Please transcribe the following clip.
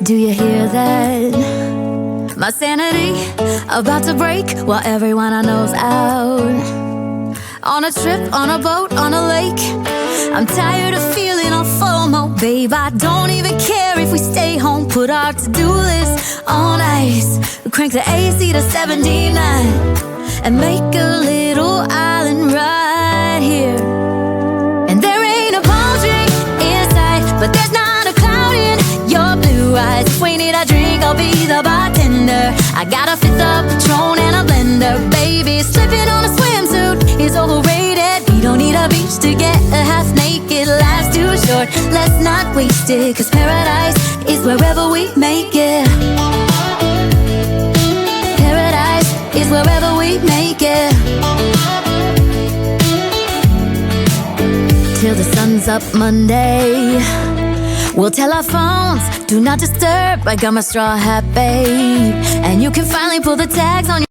Do you hear that? My sanity about to break while everyone I know's out. On a trip, on a boat, on a lake. I'm tired of feeling on FOMO, babe. I don't even care if we stay home. Put our to-do list on ice. Crank the AC to 79 and make a little island right here. And there ain't a palm tree in sight, but there's not a cloud in your blue eyes. If we need a drink, I'll be the bartender. I got a fifth of Patron and a blender. Baby, slipping on a swimsuit is overrated. We don't need a beach to get a half naked. Life's too short, let's not waste it. Cause paradise is wherever we make it. Paradise is wherever we make it. Till the sun's up Monday, we'll tell our phones, do not disturb. I got my straw hat, babe. And you can finally pull the tags on your